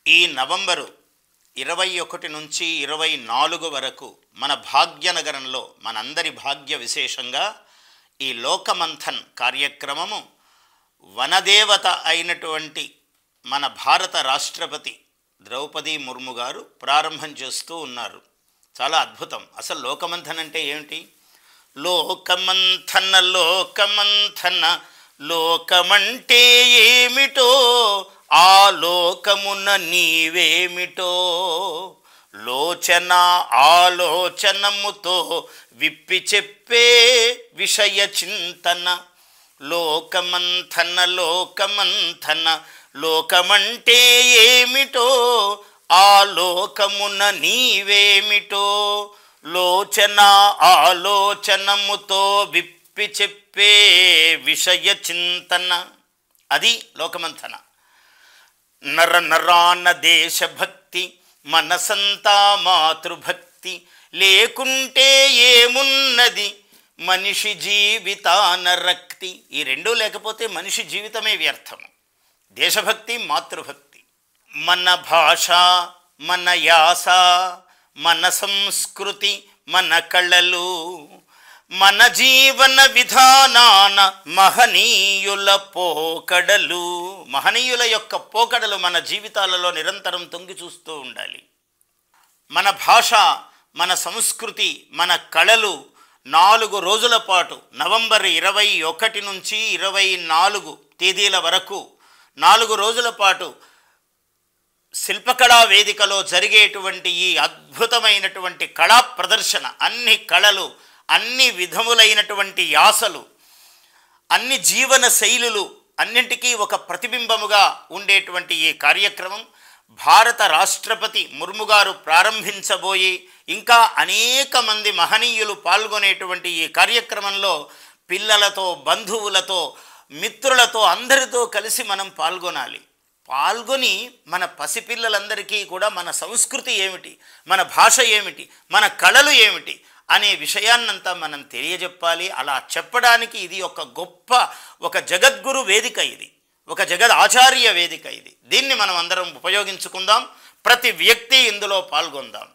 ఈ నవంబరు 21 నుంచి 24 వరకు మన భాగ్యనగరంలో మనందరి భాగ్య విశేషంగా ఈ లోకమంథన్ కార్యక్రమము వనదేవత అయినటువంటి మన భారత రాష్ట్రపతి ద్రౌపది ముర్ము గారు ప్రారంభం చేస్తూ ఉన్నారు. చాలా అద్భుతం. అసలు లోకమంథన్ అంటే ఏమిటి? లోకమంథన లోకమంథన లోకమంటే ఏమిటో ఆ లోకమున నీవేమిటో లోచన ఆలోచనముతో విప్పి చెప్పే విషయ చింతన. లోకమంథన లోకమంథన లోకమంటే ఏమిటో ఆ లోకమున నీవేమిటో లోచన ఆలోచనముతో విప్పి చెప్పే విషయ చింతన. అది లోకమంథన. నర నరాన దేశభక్తి మనసంతా మాతృభక్తి లేకుంటే ఏమున్నది మనిషి జీవితాన రక్తి. ఈ రెండూ లేకపోతే మనిషి జీవితమే వ్యర్థము. దేశభక్తి మాతృభక్తి. మన భాష మన యాస మన సంస్కృతి మన కళలు మన జీవన విధానాన మహనీయుల పోకడలు. మహనీయుల యొక్క పోకడలు మన జీవితాలలో నిరంతరం తొంగి చూస్తూ ఉండాలి. మన భాష మన సంస్కృతి మన కళలు 4 రోజుల పాటు నవంబర్ 21 నుంచి 24 తేదీల వరకు 4 రోజుల పాటు శిల్పకళా వేదికలో జరిగేటువంటి ఈ అద్భుతమైనటువంటి కళా ప్రదర్శన, అన్ని కళలు అన్ని విధములైనటువంటి యాసలు అన్ని జీవన శైలులు అన్నింటికీ ఒక ప్రతిబింబముగా ఉండేటువంటి ఈ కార్యక్రమం భారత రాష్ట్రపతి ముర్ము గారు ప్రారంభించబోయి ఇంకా అనేక మంది మహనీయులు పాల్గొనేటువంటి ఈ కార్యక్రమంలో పిల్లలతో బంధువులతో మిత్రులతో అందరితో కలిసి మనం పాల్గొనాలి. పాల్గొని మన పసిపిల్లలందరికీ కూడా మన సంస్కృతి ఏమిటి, మన భాష ఏమిటి, మన కళలు ఏమిటి అనే విషయాన్నంతా మనం తెలియజెప్పాలి. అలా చెప్పడానికి ఇది ఒక జగద్గురు వేదిక, ఇది ఒక జగద్ ఆచార్య వేదిక. దీన్ని మనం అందరం ఉపయోగించుకుందాం. ప్రతి వ్యక్తి ఇందులో పాల్గొందాం.